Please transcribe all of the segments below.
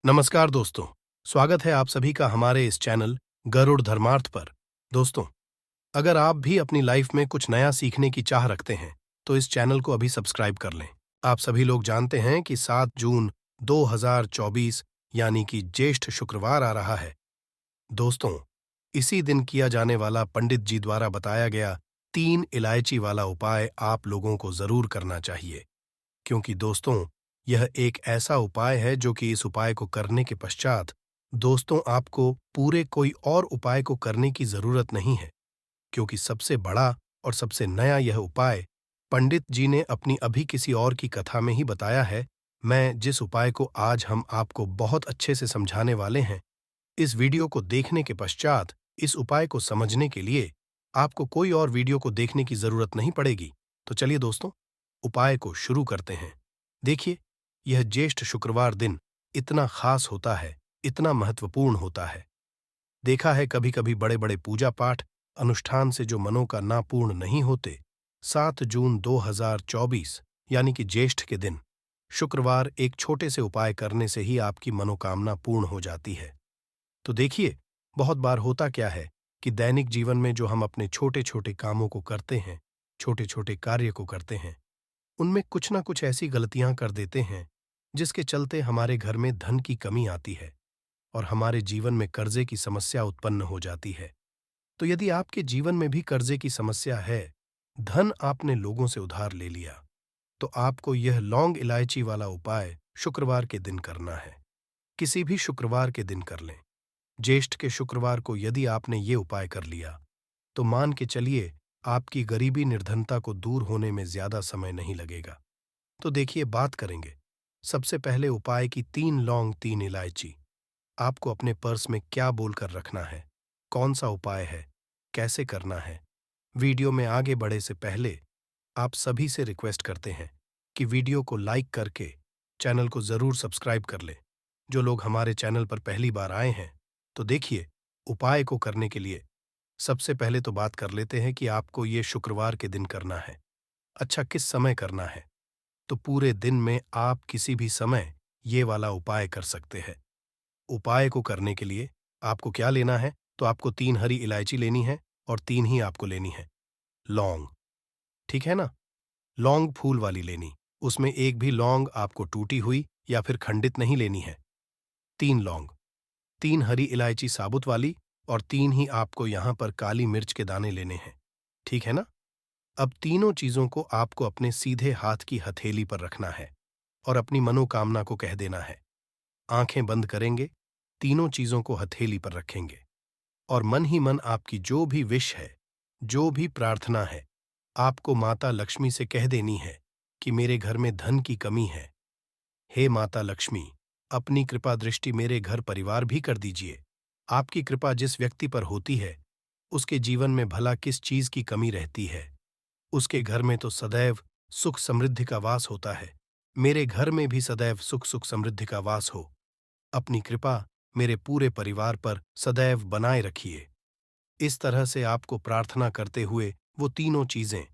नमस्कार दोस्तों, स्वागत है आप सभी का हमारे इस चैनल गरुड़ धर्मार्थ पर। दोस्तों, अगर आप भी अपनी लाइफ में कुछ नया सीखने की चाह रखते हैं, तो इस चैनल को अभी सब्सक्राइब कर लें। आप सभी लोग जानते हैं कि 7 जून 2024 यानी कि ज्येष्ठ शुक्रवार आ रहा है। दोस्तों, इसी दिन किया जाने वाला पंडित जी द्वारा बताया गया 3 इलायची वाला उपाय आप लोगों को जरूर करना चाहिए, क्योंकि दोस्तों, यह एक ऐसा उपाय है जो कि इस उपाय को करने के पश्चात दोस्तों आपको पूरे कोई और उपाय को करने की जरूरत नहीं है, क्योंकि सबसे बड़ा और सबसे नया यह उपाय पंडित जी ने अपनी अभी किसी और की कथा में ही बताया है। मैं जिस उपाय को आज हम आपको बहुत अच्छे से समझाने वाले हैं, इस वीडियो को देखने के पश्चात इस उपाय को समझने के लिए आपको कोई और वीडियो को देखने की जरूरत नहीं पड़ेगी। तो चलिए दोस्तों, उपाय को शुरू करते हैं। देखिए, यह ज्येष्ठ शुक्रवार दिन इतना खास होता है, इतना महत्वपूर्ण होता है। देखा है कभी कभी बड़े बड़े पूजा पाठ अनुष्ठान से जो मनोकामना पूर्ण नहीं होते, 7 जून 2024 यानी कि ज्येष्ठ के दिन शुक्रवार एक छोटे से उपाय करने से ही आपकी मनोकामना पूर्ण हो जाती है। तो देखिए, बहुत बार होता क्या है कि दैनिक जीवन में जो हम अपने छोटे छोटे कामों को करते हैं, छोटे छोटे कार्य को करते हैं, उनमें कुछ ना कुछ ऐसी गलतियां कर देते हैं जिसके चलते हमारे घर में धन की कमी आती है और हमारे जीवन में कर्जे की समस्या उत्पन्न हो जाती है। तो यदि आपके जीवन में भी कर्जे की समस्या है, धन आपने लोगों से उधार ले लिया, तो आपको यह लौंग इलायची वाला उपाय शुक्रवार के दिन करना है। किसी भी शुक्रवार के दिन कर लें। ज्येष्ठ के शुक्रवार को यदि आपने ये उपाय कर लिया, तो मान के चलिए आपकी गरीबी निर्धनता को दूर होने में ज्यादा समय नहीं लगेगा। तो देखिए, बात करेंगे सबसे पहले उपाय की। 3 लौंग 3 इलायची आपको अपने पर्स में क्या बोलकर रखना है, कौन सा उपाय है, कैसे करना है। वीडियो में आगे बढ़े से पहले आप सभी से रिक्वेस्ट करते हैं कि वीडियो को लाइक करके चैनल को जरूर सब्सक्राइब कर लें। जो लोग हमारे चैनल पर पहली बार आए हैं, तो देखिए, उपाय को करने के लिए सबसे पहले तो बात कर लेते हैं कि आपको ये शुक्रवार के दिन करना है। अच्छा, किस समय करना है? तो पूरे दिन में आप किसी भी समय ये वाला उपाय कर सकते हैं। उपाय को करने के लिए आपको क्या लेना है? तो आपको 3 हरी इलायची लेनी है और 3 ही आपको लेनी है लौंग। ठीक है ना? लौंग फूल वाली लेनी, उसमें एक भी लौंग आपको टूटी हुई या फिर खंडित नहीं लेनी है। 3 लौंग, 3 हरी इलायची साबुत वाली और 3 ही आपको यहां पर काली मिर्च के दाने लेने हैं। ठीक है ना? अब तीनों चीजों को आपको अपने सीधे हाथ की हथेली पर रखना है और अपनी मनोकामना को कह देना है। आंखें बंद करेंगे, तीनों चीजों को हथेली पर रखेंगे और मन ही मन आपकी जो भी विश है, जो भी प्रार्थना है, आपको माता लक्ष्मी से कह देनी है कि मेरे घर में धन की कमी है। हे माता लक्ष्मी, अपनी कृपा दृष्टि मेरे घर परिवार भी कर दीजिए। आपकी कृपा जिस व्यक्ति पर होती है, उसके जीवन में भला किस चीज की कमी रहती है? उसके घर में तो सदैव सुख समृद्धि का वास होता है। मेरे घर में भी सदैव सुख सुख समृद्धि का वास हो। अपनी कृपा मेरे पूरे परिवार पर सदैव बनाए रखिए। इस तरह से आपको प्रार्थना करते हुए वो तीनों चीजें,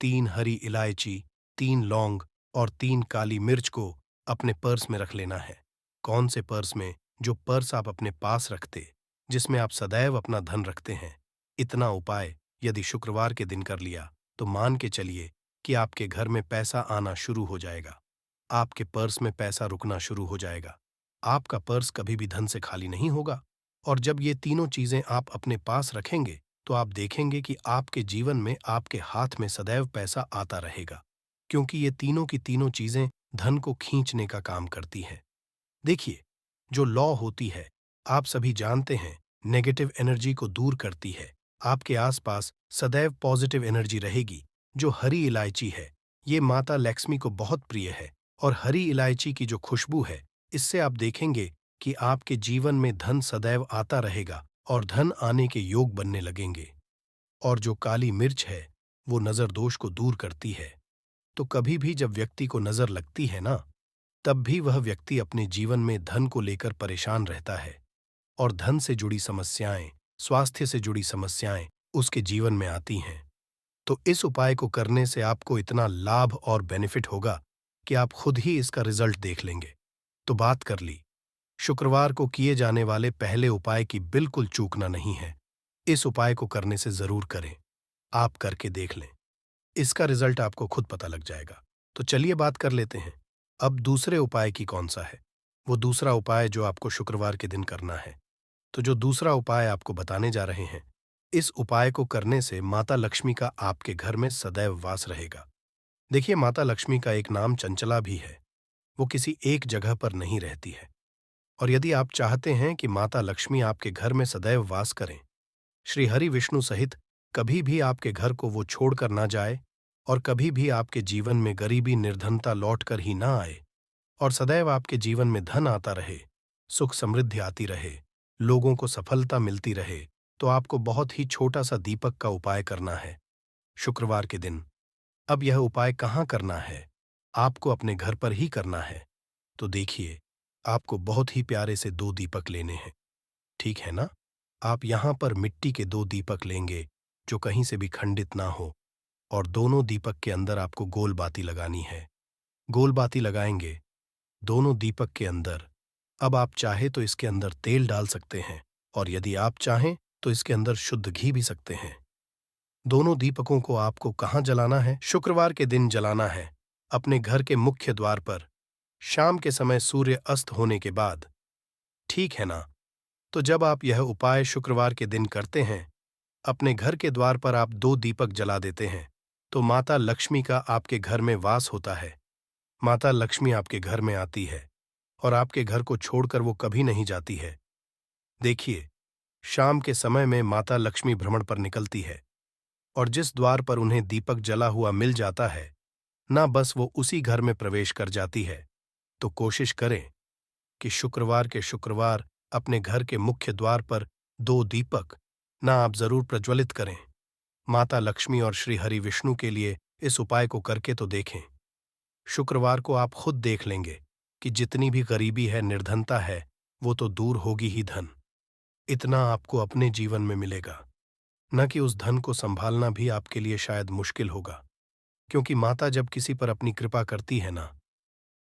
3 हरी इलायची, 3 लौंग और 3 काली मिर्च को अपने पर्स में रख लेना है। कौन से पर्स में? जो पर्स आप अपने पास रखते, जिसमें आप सदैव अपना धन रखते हैं। इतना उपाय यदि शुक्रवार के दिन कर लिया, तो मान के चलिए कि आपके घर में पैसा आना शुरू हो जाएगा। आपके पर्स में पैसा रुकना शुरू हो जाएगा। आपका पर्स कभी भी धन से खाली नहीं होगा। और जब ये तीनों चीजें आप अपने पास रखेंगे, तो आप देखेंगे कि आपके जीवन में आपके हाथ में सदैव पैसा आता रहेगा, क्योंकि ये तीनों की तीनों चीजें धन को खींचने का काम करती हैं। देखिए, जो लॉ होती है, आप सभी जानते हैं, नेगेटिव एनर्जी को दूर करती है। आपके आसपास सदैव पॉजिटिव एनर्जी रहेगी। जो हरी इलायची है, ये माता लक्ष्मी को बहुत प्रिय है और हरी इलायची की जो खुशबू है, इससे आप देखेंगे कि आपके जीवन में धन सदैव आता रहेगा और धन आने के योग बनने लगेंगे। और जो काली मिर्च है, वो नजर दोष को दूर करती है। तो कभी भी जब व्यक्ति को नजर लगती है ना, तब भी वह व्यक्ति अपने जीवन में धन को लेकर परेशान रहता है और धन से जुड़ी समस्याएं, स्वास्थ्य से जुड़ी समस्याएं उसके जीवन में आती हैं। तो इस उपाय को करने से आपको इतना लाभ और बेनिफिट होगा कि आप खुद ही इसका रिजल्ट देख लेंगे। तो बात कर ली शुक्रवार को किए जाने वाले पहले उपाय की बिल्कुल चूकना नहीं है। इस उपाय को करने से जरूर करें। आप करके देख लें, इसका रिजल्ट आपको खुद पता लग जाएगा। तो चलिए बात कर लेते हैं अब दूसरे उपाय की। कौन सा है वो दूसरा उपाय जो आपको शुक्रवार के दिन करना है? तो जो दूसरा उपाय आपको बताने जा रहे हैं, इस उपाय को करने से माता लक्ष्मी का आपके घर में सदैव वास रहेगा। देखिए, माता लक्ष्मी का एक नाम चंचला भी है। वो किसी एक जगह पर नहीं रहती है। और यदि आप चाहते हैं कि माता लक्ष्मी आपके घर में सदैव वास करें, श्री हरि विष्णु सहित कभी भी आपके घर को वो छोड़कर ना जाए, और कभी भी आपके जीवन में गरीबी निर्धनता लौट कर ही ना आए, और सदैव आपके जीवन में धन आता रहे, सुख समृद्धि आती रहे, लोगों को सफलता मिलती रहे, तो आपको बहुत ही छोटा सा दीपक का उपाय करना है शुक्रवार के दिन। अब यह उपाय कहाँ करना है? आपको अपने घर पर ही करना है। तो देखिए, आपको बहुत ही प्यारे से 2 दीपक लेने हैं, ठीक है ना? आप यहाँ पर मिट्टी के 2 दीपक लेंगे जो कहीं से भी खंडित ना हो, और दोनों दीपक के अंदर आपको गोल बाती लगानी है। गोल बाती लगाएंगे दोनों दीपक के अंदर। अब आप चाहे तो इसके अंदर तेल डाल सकते हैं, और यदि आप चाहें तो इसके अंदर शुद्ध घी भी सकते हैं। दोनों दीपकों को आपको कहाँ जलाना है? शुक्रवार के दिन जलाना है अपने घर के मुख्य द्वार पर, शाम के समय सूर्य अस्त होने के बाद, ठीक है ना? तो जब आप यह उपाय शुक्रवार के दिन करते हैं, अपने घर के द्वार पर आप 2 दीपक जला देते हैं, तो माता लक्ष्मी का आपके घर में वास होता है। माता लक्ष्मी आपके घर में आती है, और आपके घर को छोड़कर वो कभी नहीं जाती है। देखिए, शाम के समय में माता लक्ष्मी भ्रमण पर निकलती है, और जिस द्वार पर उन्हें दीपक जला हुआ मिल जाता है, ना बस वो उसी घर में प्रवेश कर जाती है। तो कोशिश करें कि शुक्रवार के शुक्रवार अपने घर के मुख्य द्वार पर 2 दीपक ना आप जरूर प्रज्वलित करें। माता लक्ष्मी और श्री हरि विष्णु के लिए इस उपाय को करके तो देखें। शुक्रवार को आप खुद देख लेंगे कि जितनी भी गरीबी है, निर्धनता है, वो तो दूर होगी ही। धन इतना आपको अपने जीवन में मिलेगा, न कि उस धन को संभालना भी आपके लिए शायद मुश्किल होगा। क्योंकि माता जब किसी पर अपनी कृपा करती है ना,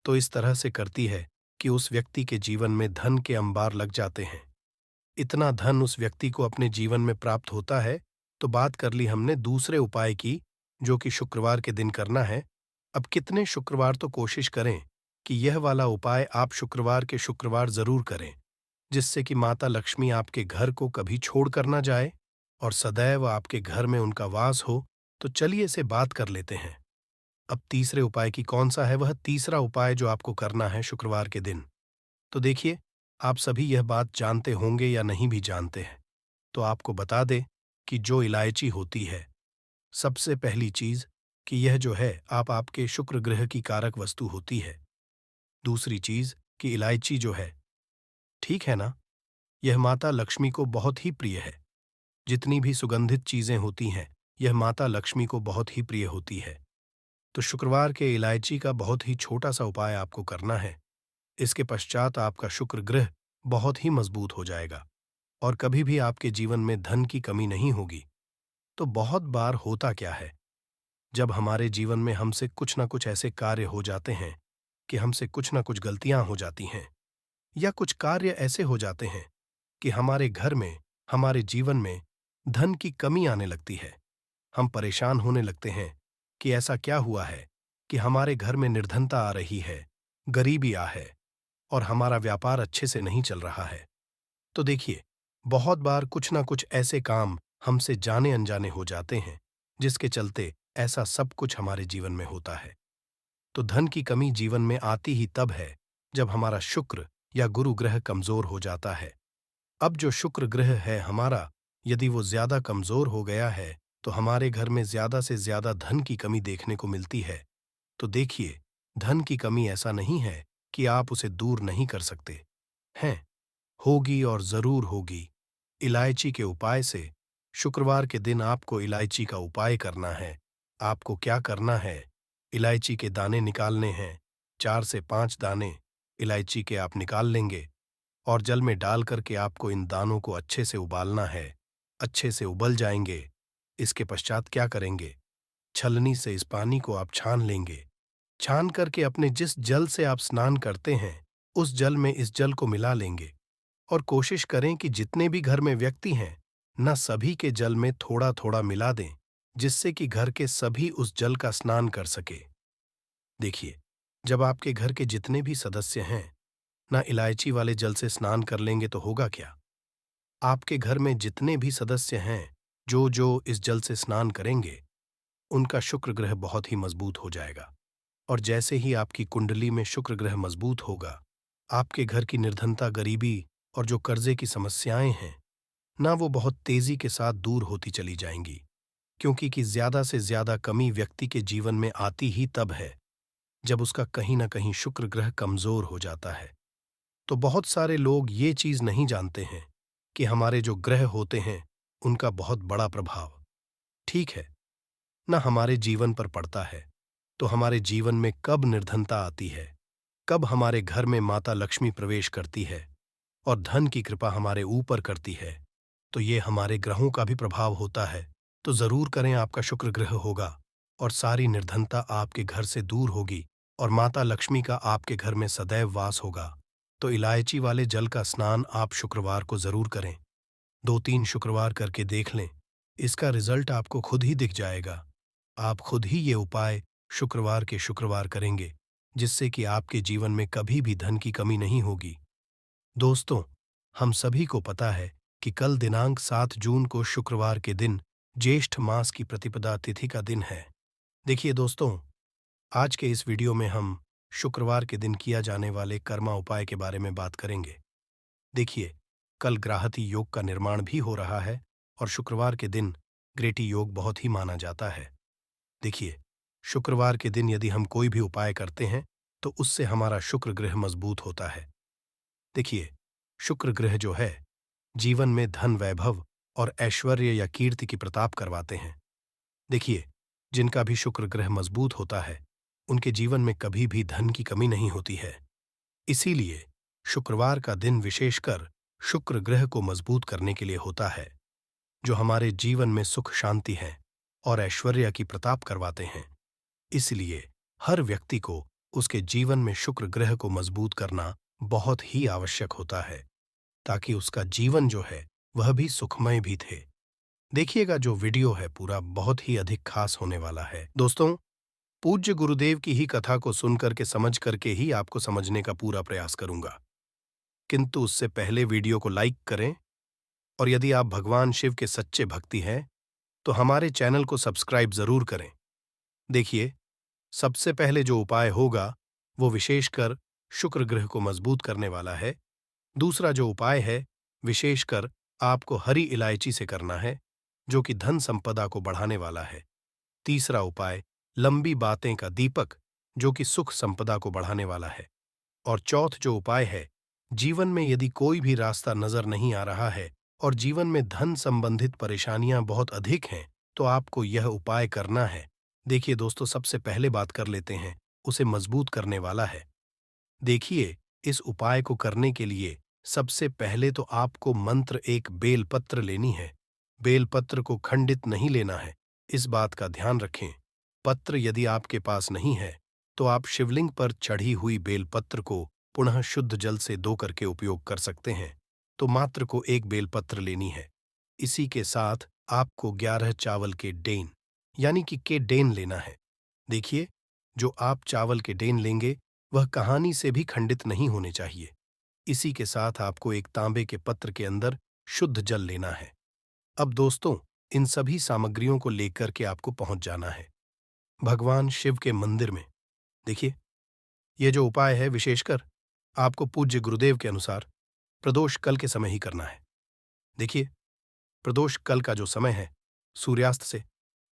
तो इस तरह से करती है कि उस व्यक्ति के जीवन में धन के अंबार लग जाते हैं। इतना धन उस व्यक्ति को अपने जीवन में प्राप्त होता है। तो बात कर ली हमने दूसरे उपाय की, जो कि शुक्रवार के दिन करना है। अब कितने शुक्रवार तो कोशिश करें कि यह वाला उपाय आप शुक्रवार के शुक्रवार जरूर करें, जिससे कि माता लक्ष्मी आपके घर को कभी छोड़ कर ना जाए, और सदैव आपके घर में उनका वास हो। तो चलिए इसे बात कर लेते हैं। अब तीसरे उपाय की। कौन सा है वह तीसरा उपाय जो आपको करना है शुक्रवार के दिन? तो देखिए, आप सभी यह बात जानते होंगे या नहीं भी जानते हैं, तो आपको बता दें कि जो इलायची होती है, सबसे पहली चीज कि यह जो है आपके शुक्र ग्रह की कारक वस्तु होती है। दूसरी चीज कि इलायची जो है, ठीक है ना, यह माता लक्ष्मी को बहुत ही प्रिय है। जितनी भी सुगंधित चीजें होती हैं, यह माता लक्ष्मी को बहुत ही प्रिय होती है। तो शुक्रवार के इलायची का बहुत ही छोटा सा उपाय आपको करना है। इसके पश्चात आपका शुक्र ग्रह बहुत ही मजबूत हो जाएगा, और कभी भी आपके जीवन में धन की कमी नहीं होगी। तो बहुत बार होता क्या है, जब हमारे जीवन में हमसे कुछ ना कुछ ऐसे कार्य हो जाते हैं कि हमसे कुछ ना कुछ गलतियां हो जाती हैं, या कुछ कार्य ऐसे हो जाते हैं कि हमारे घर में, हमारे जीवन में धन की कमी आने लगती है। हम परेशान होने लगते हैं कि ऐसा क्या हुआ है कि हमारे घर में निर्धनता आ रही है, गरीबी आ है, और हमारा व्यापार अच्छे से नहीं चल रहा है। तो देखिए, बहुत बार कुछ ना कुछ ऐसे काम हमसे जाने अनजाने हो जाते हैं, जिसके चलते ऐसा सब कुछ हमारे जीवन में होता है। तो धन की कमी जीवन में आती ही तब है जब हमारा शुक्र या गुरु ग्रह कमजोर हो जाता है। अब जो शुक्र ग्रह है हमारा, यदि वो ज्यादा कमजोर हो गया है, तो हमारे घर में ज्यादा से ज्यादा धन की कमी देखने को मिलती है। तो देखिए, धन की कमी ऐसा नहीं है कि आप उसे दूर नहीं कर सकते हैं, होगी और जरूर होगी। इलायची के उपाय से शुक्रवार के दिन आपको इलायची का उपाय करना है। आपको क्या करना है, इलायची के दाने निकालने हैं। 4 से 5 दाने इलायची के आप निकाल लेंगे, और जल में डाल करके आपको इन दानों को अच्छे से उबालना है। अच्छे से उबल जाएंगे। इसके पश्चात क्या करेंगे, छलनी से इस पानी को आप छान लेंगे। छान करके अपने जिस जल से आप स्नान करते हैं, उस जल में इस जल को मिला लेंगे और कोशिश करें कि जितने भी घर में व्यक्ति हैं, न सभी के जल में थोड़ा थोड़ा मिला दें, जिससे कि घर के सभी उस जल का स्नान कर सके। देखिए, जब आपके घर के जितने भी सदस्य हैं, ना इलायची वाले जल से स्नान कर लेंगे तो होगा क्या? आपके घर में जितने भी सदस्य हैं, जो जो इस जल से स्नान करेंगे, उनका शुक्र ग्रह बहुत ही मजबूत हो जाएगा। और जैसे ही आपकी कुंडली में शुक्र ग्रह मजबूत होगा, आपके घर की निर्धनता, गरीबी और जो कर्जे की समस्याएं हैं, ना वो बहुत तेजी के साथ दूर होती चली जाएंगी। क्योंकि कि ज्यादा से ज्यादा कमी व्यक्ति के जीवन में आती ही तब है, जब उसका कहीं ना कहीं शुक्र ग्रह कमजोर हो जाता है। तो बहुत सारे लोग ये चीज नहीं जानते हैं कि हमारे जो ग्रह होते हैं, उनका बहुत बड़ा प्रभाव, ठीक है, ना हमारे जीवन पर पड़ता है। तो हमारे जीवन में कब निर्धनता आती है, कब हमारे घर में माता लक्ष्मी प्रवेश करती है और धन की कृपा हमारे ऊपर करती है, तो ये हमारे ग्रहों का भी प्रभाव होता है। तो जरूर करें, आपका शुक्र ग्रह होगा और सारी निर्धनता आपके घर से दूर होगी और माता लक्ष्मी का आपके घर में सदैव वास होगा। तो इलायची वाले जल का स्नान आप शुक्रवार को जरूर करें। 2-3 शुक्रवार करके देख लें, इसका रिजल्ट आपको खुद ही दिख जाएगा। आप खुद ही ये उपाय शुक्रवार के शुक्रवार करेंगे, जिससे कि आपके जीवन में कभी भी धन की कमी नहीं होगी। दोस्तों, हम सभी को पता है कि कल दिनांक 7 जून को शुक्रवार के दिन ज्येष्ठ मास की प्रतिपदा तिथि का दिन है। देखिए दोस्तों, आज के इस वीडियो में हम शुक्रवार के दिन किया जाने वाले कर्मा उपाय के बारे में बात करेंगे। देखिए, कल ग्राहति योग का निर्माण भी हो रहा है और शुक्रवार के दिन ग्रेटी योग बहुत ही माना जाता है। देखिए, शुक्रवार के दिन यदि हम कोई भी उपाय करते हैं, तो उससे हमारा शुक्र ग्रह मजबूत होता है। देखिए, शुक्र ग्रह जो है, जीवन में धन, वैभव और ऐश्वर्य या कीर्ति की प्रताप करवाते हैं। देखिए, जिनका भी शुक्र ग्रह मजबूत होता है, उनके जीवन में कभी भी धन की कमी नहीं होती है। इसीलिए शुक्रवार का दिन विशेषकर शुक्र ग्रह को मजबूत करने के लिए होता है, जो हमारे जीवन में सुख, शांति है और ऐश्वर्य की प्रताप करवाते हैं। इसलिए हर व्यक्ति को उसके जीवन में शुक्र ग्रह को मजबूत करना बहुत ही आवश्यक होता है, ताकि उसका जीवन जो है वह भी सुखमय भी थे। देखिएगा, जो वीडियो है पूरा बहुत ही अधिक खास होने वाला है। दोस्तों, पूज्य गुरुदेव की ही कथा को सुनकर के, समझ करके ही आपको समझने का पूरा प्रयास करूंगा। किंतु उससे पहले वीडियो को लाइक करें और यदि आप भगवान शिव के सच्चे भक्ति हैं, तो हमारे चैनल को सब्सक्राइब जरूर करें। देखिए, सबसे पहले जो उपाय होगा, वो विशेषकर शुक्र ग्रह को मजबूत करने वाला है। दूसरा जो उपाय है, विशेषकर आपको हरी इलायची से करना है, जो कि धन संपदा को बढ़ाने वाला है। तीसरा उपाय, लंबी बातें का दीपक, जो कि सुख संपदा को बढ़ाने वाला है। और चौथ जो उपाय है, जीवन में यदि कोई भी रास्ता नजर नहीं आ रहा है और जीवन में धन संबंधित परेशानियां बहुत अधिक हैं, तो आपको यह उपाय करना है। देखिए दोस्तों, सबसे पहले बात कर लेते हैं, उसे मजबूत करने वाला है। देखिए, इस उपाय को करने के लिए सबसे पहले तो आपको मंत्र एक बेलपत्र लेनी है। बेलपत्र को खंडित नहीं लेना है, इस बात का ध्यान रखें। पत्र यदि आपके पास नहीं है, तो आप शिवलिंग पर चढ़ी हुई बेलपत्र को पुनः शुद्ध जल से धो करके उपयोग कर सकते हैं। तो मात्र को एक बेलपत्र लेनी है। इसी के साथ आपको 11 चावल के डेन, यानी कि के डेन लेना है। देखिए, जो आप चावल के डेन लेंगे, वह कहानी से भी खंडित नहीं होने चाहिए। इसी के साथ आपको एक तांबे के पत्र के अंदर शुद्ध जल लेना है। अब दोस्तों, इन सभी सामग्रियों को लेकर के आपको पहुंच जाना है भगवान शिव के मंदिर में। देखिए, यह जो उपाय है विशेषकर आपको पूज्य गुरुदेव के अनुसार प्रदोष कल के समय ही करना है। देखिए, प्रदोष कल का जो समय है, सूर्यास्त से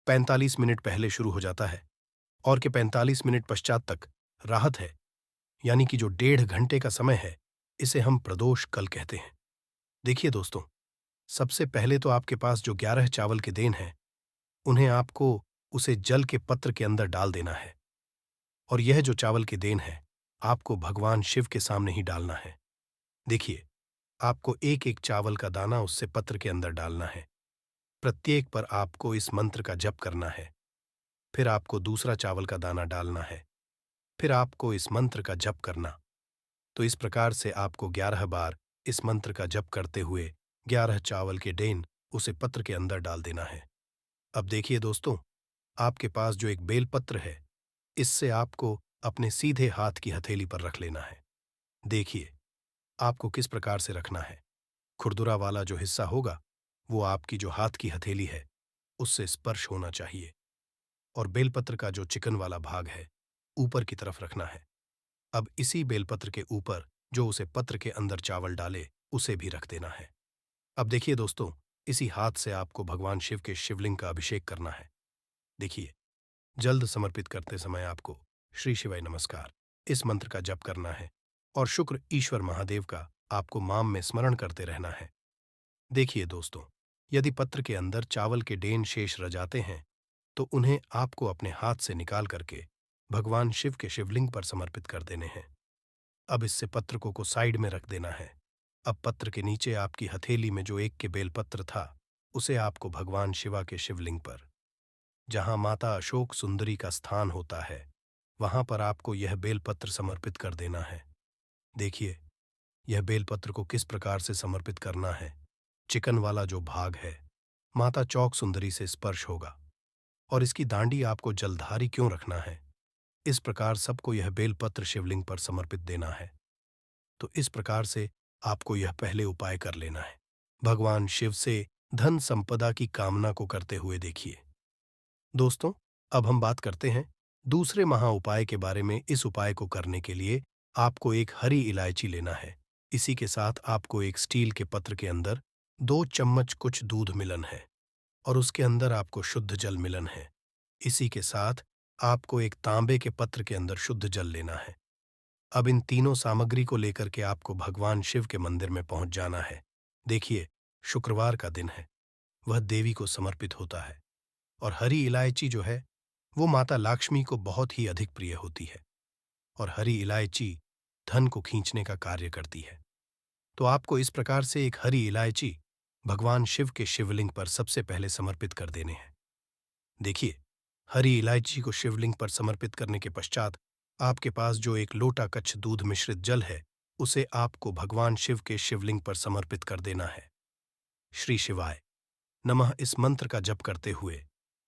45 मिनट पहले शुरू हो जाता है और के 45 मिनट पश्चात तक राहत है, यानी कि जो 1.5 घंटे का समय है, इसे हम प्रदोष कल कहते हैं। देखिए दोस्तों, सबसे पहले तो आपके पास जो 11 चावल के देन हैं, उन्हें आपको उसे जल के पत्र के अंदर डाल देना है। और यह जो चावल के देन है, आपको भगवान शिव के सामने ही डालना है। देखिए, आपको एक एक चावल का दाना उससे पत्र के अंदर डालना है। प्रत्येक पर आपको इस मंत्र का जप करना है। फिर आपको दूसरा चावल का दाना डालना है। फिर आपको इस मंत्र का जप करना। तो इस प्रकार से आपको 11 बार इस मंत्र का जप करते हुए 11 चावल के डेन उसे पत्र के अंदर डाल देना है। अब देखिए दोस्तों, आपके पास जो एक बेलपत्र है, इससे आपको अपने सीधे हाथ की हथेली पर रख लेना है। देखिए, आपको किस प्रकार से रखना है। खुरदुरा वाला जो हिस्सा होगा, वो आपकी जो हाथ की हथेली है, उससे स्पर्श होना चाहिए और बेलपत्र का जो चिकन वाला भाग है, ऊपर की तरफ रखना है। अब इसी बेलपत्र के ऊपर जो उसे पत्र के अंदर चावल डाले, उसे भी रख देना है। अब देखिए दोस्तों, इसी हाथ से आपको भगवान शिव के शिवलिंग का अभिषेक करना है। देखिए, जल्द समर्पित करते समय आपको श्री शिवाय नमस्कार इस मंत्र का जप करना है और शुक्र ईश्वर महादेव का आपको माम में स्मरण करते रहना है। देखिए दोस्तों, यदि पत्र के अंदर चावल के डेन शेष रह जाते हैं, तो उन्हें आपको अपने हाथ से निकाल करके भगवान शिव के शिवलिंग पर समर्पित कर देने हैं। अब इससे पत्र को साइड में रख देना है। अब पत्र के नीचे आपकी हथेली में जो एक के बेलपत्र था, उसे आपको भगवान शिवा के शिवलिंग पर, जहां माता अशोक सुंदरी का स्थान होता है, वहां पर आपको यह बेलपत्र समर्पित कर देना है। देखिए, यह बेलपत्र को किस प्रकार से समर्पित करना है। चिकन वाला जो भाग है, माता चौक सुंदरी से स्पर्श होगा और इसकी दांडी आपको जलधारी क्यों रखना है। इस प्रकार सबको यह बेलपत्र शिवलिंग पर समर्पित देना है। तो इस प्रकार से आपको यह पहले उपाय कर लेना है। भगवान शिव से धन संपदा की कामना को करते हुए देखिए। दोस्तों, अब हम बात करते हैं दूसरे महा उपाय के बारे में। इस उपाय को करने के लिए आपको एक हरी इलायची लेना है। इसी के साथ आपको एक स्टील के पत्र के अंदर 2 चम्मच कुछ दूध मिलन है और उसके अंदर आपको शुद्ध जल मिलन है। इसी के साथ आपको एक तांबे के पत्र के अंदर शुद्ध जल लेना है। अब इन तीनों सामग्री को लेकर के आपको भगवान शिव के मंदिर में पहुंच जाना है। देखिए, शुक्रवार का दिन है, वह देवी को समर्पित होता है और हरी इलायची जो है, वो माता लक्ष्मी को बहुत ही अधिक प्रिय होती है और हरी इलायची धन को खींचने का कार्य करती है। तो आपको इस प्रकार से एक हरी इलायची भगवान शिव के शिवलिंग पर सबसे पहले समर्पित कर देने हैं। देखिए, हरी इलायची को शिवलिंग पर समर्पित करने के पश्चात आपके पास जो एक लोटा कच्छ दूध मिश्रित जल है, उसे आपको भगवान शिव के शिवलिंग पर समर्पित कर देना है। श्री शिवाय नमः इस मंत्र का जप करते हुए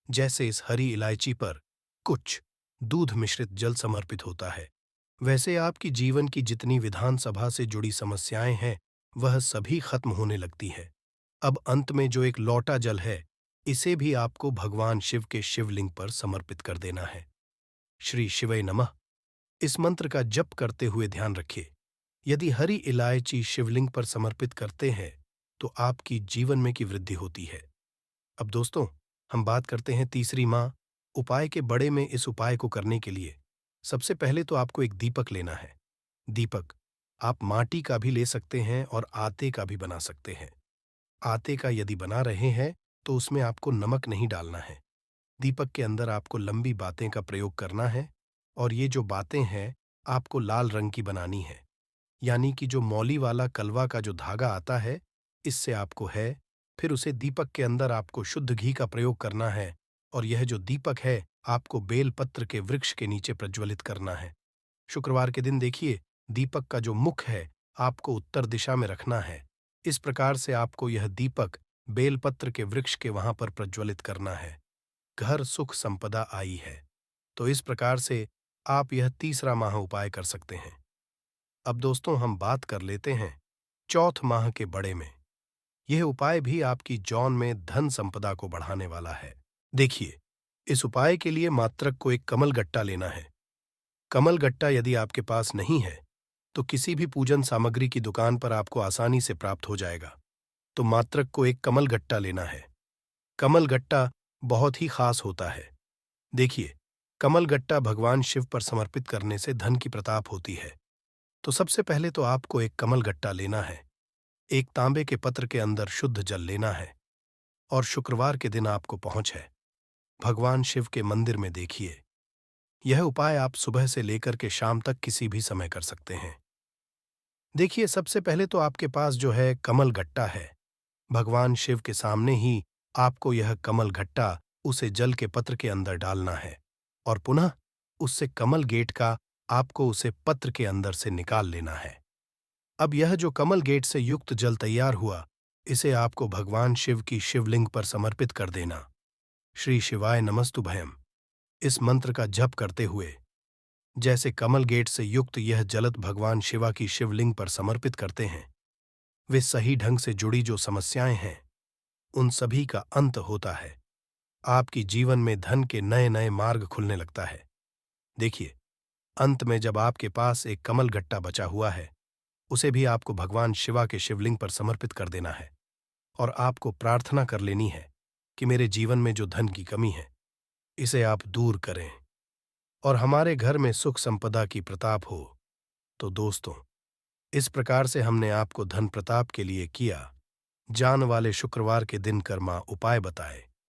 जैसे इस हरी इलायची पर कुछ दूध मिश्रित जल समर्पित होता है, वैसे आपकी जीवन की जितनी विधानसभा से जुड़ी समस्याएं हैं, वह सभी खत्म होने लगती है। अब अंत में जो एक लौटा जल है, इसे भी आपको भगवान शिव के शिवलिंग पर समर्पित कर देना है। श्री शिवय नमः इस मंत्र का जप करते हुए ध्यान रखिए, यदि हरी इलायची शिवलिंग पर समर्पित करते हैं, तो आपकी जीवन में की वृद्धि होती है। अब दोस्तों, हम बात करते हैं तीसरी माँ उपाय के बड़े में। इस उपाय को करने के लिए सबसे पहले तो आपको एक दीपक लेना है। दीपक आप माटी का भी ले सकते हैं और आटे का भी बना सकते हैं। आटे का यदि बना रहे हैं, तो उसमें आपको नमक नहीं डालना है। दीपक के अंदर आपको लंबी बातें का प्रयोग करना है और ये जो बातें हैं, आपको लाल रंग की बनानी है। यानी कि जो मौली वाला कलवा का जो धागा आता है, इससे आपको है, फिर उसे दीपक के अंदर आपको शुद्ध घी का प्रयोग करना है और यह जो दीपक है, आपको बेलपत्र के वृक्ष के नीचे प्रज्वलित करना है। शुक्रवार के दिन देखिए, दीपक का जो मुख है, आपको उत्तर दिशा में रखना है। इस प्रकार से आपको यह दीपक बेलपत्र के वृक्ष के वहां पर प्रज्वलित करना है। घर सुख संपदा आई है। तो इस प्रकार से आप यह तीसरा माह उपाय कर सकते हैं। अब दोस्तों, हम बात कर लेते हैं चौथ माह के बड़े में। यह उपाय भी आपकी जौन में धन संपदा को बढ़ाने वाला है। देखिए, इस उपाय के लिए मात्रक को एक कमल गट्टा लेना है। कमल गट्टा यदि आपके पास नहीं है, तो किसी भी पूजन सामग्री की दुकान पर आपको आसानी से प्राप्त हो जाएगा। तो मात्रक को एक कमल गट्टा लेना है। कमल गट्टा बहुत ही खास होता है। देखिए, कमल गट्टा भगवान शिव पर समर्पित करने से धन की प्रताप होती है। तो सबसे पहले तो आपको एक कमल गट्टा लेना है, एक तांबे के पत्र के अंदर शुद्ध जल लेना है और शुक्रवार के दिन आपको पहुंच है भगवान शिव के मंदिर में। देखिए, यह उपाय आप सुबह से लेकर के शाम तक किसी भी समय कर सकते हैं। देखिए, सबसे पहले तो आपके पास जो है कमल गट्टा है, भगवान शिव के सामने ही आपको यह कमल गट्टा उसे जल के पत्र के अंदर डालना है और पुनः उससे कमल गेट का आपको उसे पत्र के अंदर से निकाल लेना है। अब यह जो कमल गेट से युक्त जल तैयार हुआ, इसे आपको भगवान शिव की शिवलिंग पर समर्पित कर देना। श्री शिवाय नमस्तुभयम इस मंत्र का जप करते हुए जैसे कमल गेट से युक्त यह जलत भगवान शिवा की शिवलिंग पर समर्पित करते हैं, वे सही ढंग से जुड़ी जो समस्याएं हैं उन सभी का अंत होता है। आपकी जीवन में धन के नए नए मार्ग खुलने लगता है। देखिए, अंत में जब आपके पास एक कमल गट्टा बचा हुआ है, उसे भी आपको भगवान शिवा के शिवलिंग पर समर्पित कर देना है और आपको प्रार्थना कर लेनी है कि मेरे जीवन में जो धन की कमी है इसे आप दूर करें और हमारे घर में सुख संपदा की प्रताप हो। तो दोस्तों, इस प्रकार से हमने आपको धन प्रताप के लिए किया जान वाले शुक्रवार के दिन कर्मा उपाय बताए।